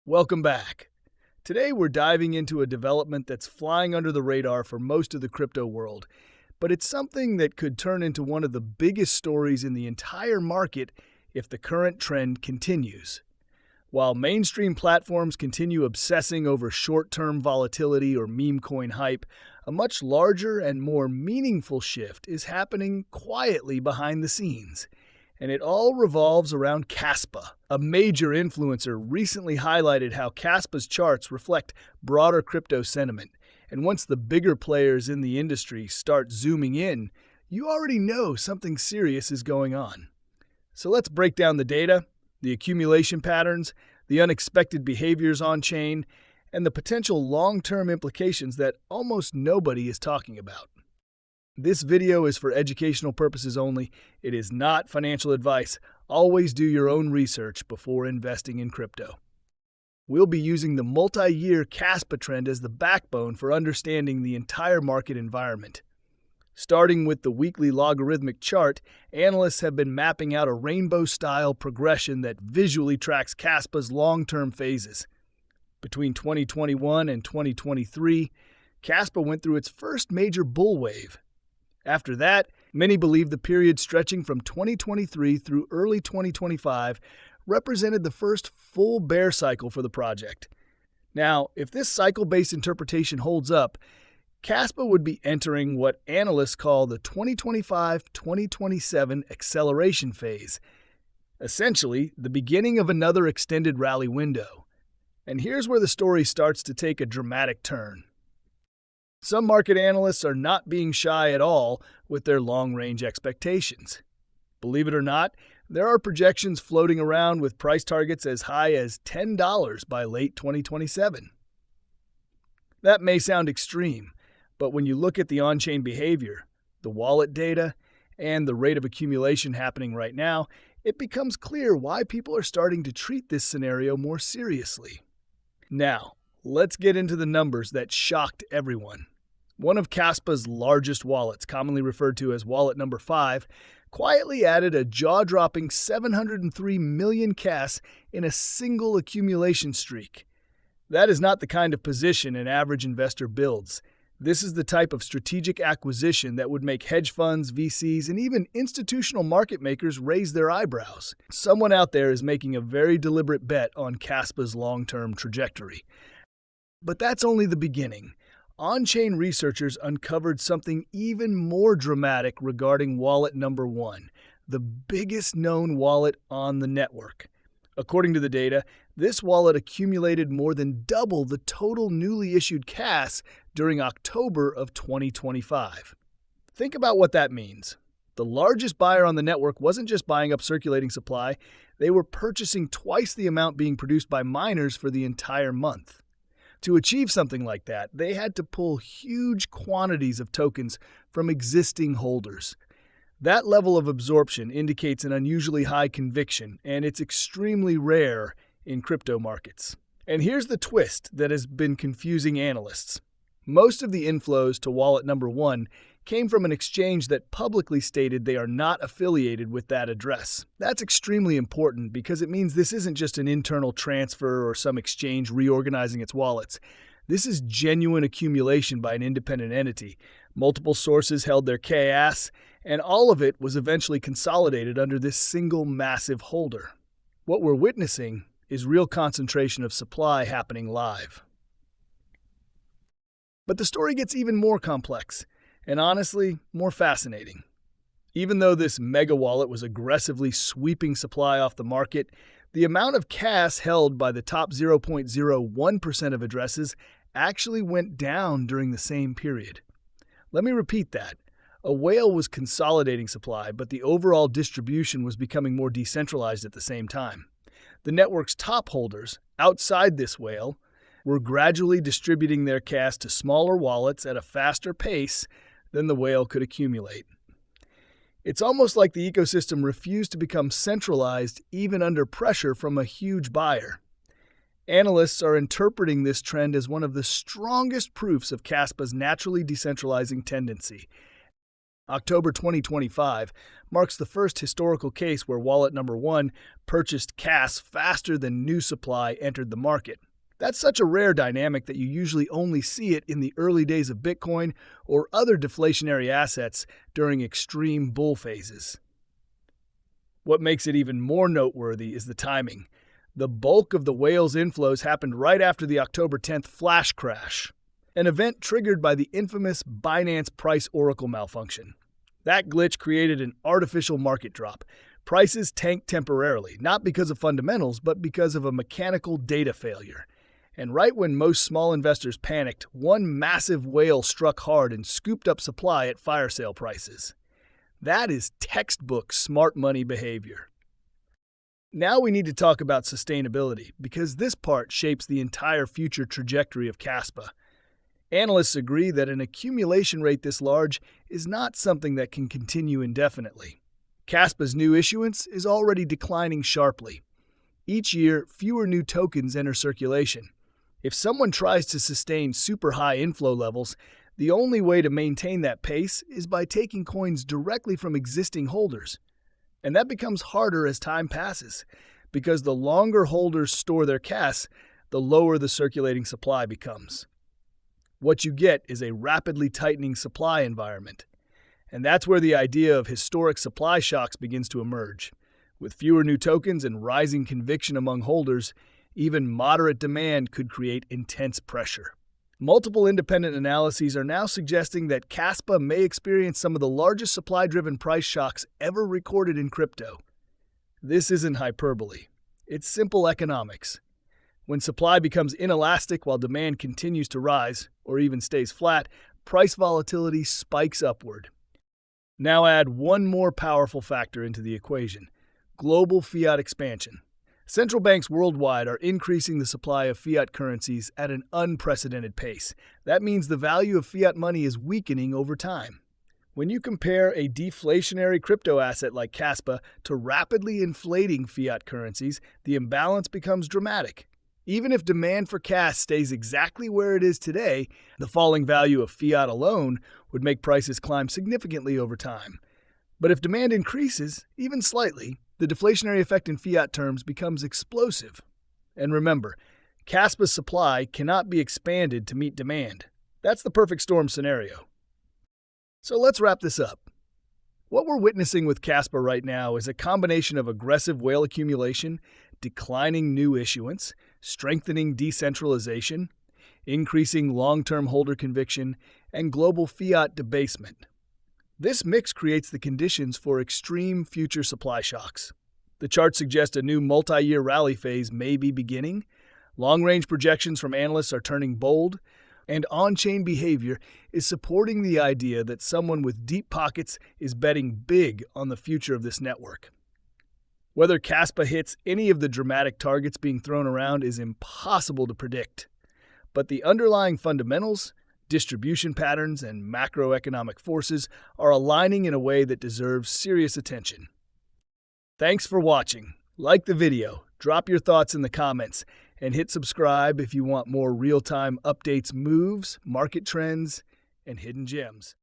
Welcome back. Today we're diving into a development that's flying under the radar for most of the crypto world, but it's something that could turn into one of the biggest stories in the entire market if the current trend continues. While mainstream platforms continue obsessing over short-term volatility or Memecoin hype, a much larger and more meaningful shift is happening quietly behind the scenes. And it all revolves around Kaspa. A major influencer recently highlighted how Kaspa's charts reflect broader crypto sentiment. And once the bigger players in the industry start zooming in, you already know something serious is going on. So let's break down the data, the accumulation patterns, the unexpected behaviors on-chain, and the potential long-term implications that almost nobody is talking about. This video is for educational purposes only. It is not financial advice. Always do your own research before investing in crypto. We'll be using the multi-year Kaspa trend as the backbone for understanding the entire market environment. Starting with the weekly logarithmic chart, analysts have been mapping out a rainbow-style progression that visually tracks Kaspa's long-term phases. Between 2021 and 2023, Kaspa went through its first major bull wave. After that, many believe the period stretching from 2023 through early 2025 represented the first full bear cycle for the project. Now, if this cycle-based interpretation holds up, Kaspa would be entering what analysts call the 2025-2027 acceleration phase, essentially the beginning of another extended rally window. And here's where the story starts to take a dramatic turn. Some market analysts are not being shy at all with their long-range expectations. Believe it or not, there are projections floating around with price targets as high as $10 by late 2027. That may sound extreme, but when you look at the on-chain behavior, the wallet data, and the rate of accumulation happening right now, it becomes clear why people are starting to treat this scenario more seriously. Now, let's get into the numbers that shocked everyone. One of Kaspa's largest wallets, commonly referred to as wallet number 5, quietly added a jaw-dropping 703 million KAS in a single accumulation streak. That is not the kind of position an average investor builds. This is the type of strategic acquisition that would make hedge funds, VCs, and even institutional market makers raise their eyebrows. Someone out there is making a very deliberate bet on Kaspa's long-term trajectory. But that's only the beginning. On-chain researchers uncovered something even more dramatic regarding wallet number 1, the biggest known wallet on the network. According to the data, this wallet accumulated more than double the total newly issued KAS during October of 2025. Think about what that means. The largest buyer on the network wasn't just buying up circulating supply, they were purchasing twice the amount being produced by miners for the entire month. To achieve something like that, they had to pull huge quantities of tokens from existing holders. That level of absorption indicates an unusually high conviction, and it's extremely rare in crypto markets. And here's the twist that has been confusing analysts. Most of the inflows to wallet number 1 came from an exchange that publicly stated they are not affiliated with that address. That's extremely important because it means this isn't just an internal transfer or some exchange reorganizing its wallets. This is genuine accumulation by an independent entity. Multiple sources held their KAS, and all of it was eventually consolidated under this single massive holder. What we're witnessing is real concentration of supply happening live. But the story gets even more complex, and honestly, more fascinating. Even though this mega wallet was aggressively sweeping supply off the market, the amount of KAS held by the top 0.01% of addresses actually went down during the same period. Let me repeat that. A whale was consolidating supply, but the overall distribution was becoming more decentralized at the same time. The network's top holders, outside this whale, were gradually distributing their KAS to smaller wallets at a faster pace than the whale could accumulate. It's almost like the ecosystem refused to become centralized even under pressure from a huge buyer. Analysts are interpreting this trend as one of the strongest proofs of Kaspa's naturally decentralizing tendency. October 2025 marks the first historical case where wallet number 1 purchased CAS faster than new supply entered the market. That's such a rare dynamic that you usually only see it in the early days of Bitcoin or other deflationary assets during extreme bull phases. What makes it even more noteworthy is the timing. The bulk of the whale's inflows happened right after the October 10th flash crash, an event triggered by the infamous Binance Price Oracle malfunction. That glitch created an artificial market drop. Prices tanked temporarily, not because of fundamentals, but because of a mechanical data failure. And right when most small investors panicked, one massive whale struck hard and scooped up supply at fire sale prices. That is textbook smart money behavior. Now we need to talk about sustainability, because this part shapes the entire future trajectory of Kaspa. Analysts agree that an accumulation rate this large is not something that can continue indefinitely. Kaspa's new issuance is already declining sharply. Each year, fewer new tokens enter circulation. If someone tries to sustain super high inflow levels, the only way to maintain that pace is by taking coins directly from existing holders. And that becomes harder as time passes, because the longer holders store their CAS, the lower the circulating supply becomes. What you get is a rapidly tightening supply environment. And that's where the idea of historic supply shocks begins to emerge. With fewer new tokens and rising conviction among holders, even moderate demand could create intense pressure. Multiple independent analyses are now suggesting that Kaspa may experience some of the largest supply-driven price shocks ever recorded in crypto. This isn't hyperbole. It's simple economics. When supply becomes inelastic while demand continues to rise, or even stays flat, price volatility spikes upward. Now add one more powerful factor into the equation: global fiat expansion. Central banks worldwide are increasing the supply of fiat currencies at an unprecedented pace. That means the value of fiat money is weakening over time. When you compare a deflationary crypto asset like Kaspa to rapidly inflating fiat currencies, the imbalance becomes dramatic. Even if demand for CAS stays exactly where it is today, the falling value of fiat alone would make prices climb significantly over time. But if demand increases, even slightly, the deflationary effect in fiat terms becomes explosive. And remember, Kaspa's supply cannot be expanded to meet demand. That's the perfect storm scenario. So let's wrap this up. What we're witnessing with Kaspa right now is a combination of aggressive whale accumulation, declining new issuance, strengthening decentralization, increasing long-term holder conviction, and global fiat debasement. This mix creates the conditions for extreme future supply shocks. The chart suggests a new multi-year rally phase may be beginning, long-range projections from analysts are turning bold, and on-chain behavior is supporting the idea that someone with deep pockets is betting big on the future of this network. Whether Kaspa hits any of the dramatic targets being thrown around is impossible to predict, but the underlying fundamentals, distribution patterns, and macroeconomic forces are aligning in a way that deserves serious attention. Thanks for watching. Like the video, drop your thoughts in the comments, and hit subscribe if you want more real-time updates, moves, market trends, and hidden gems.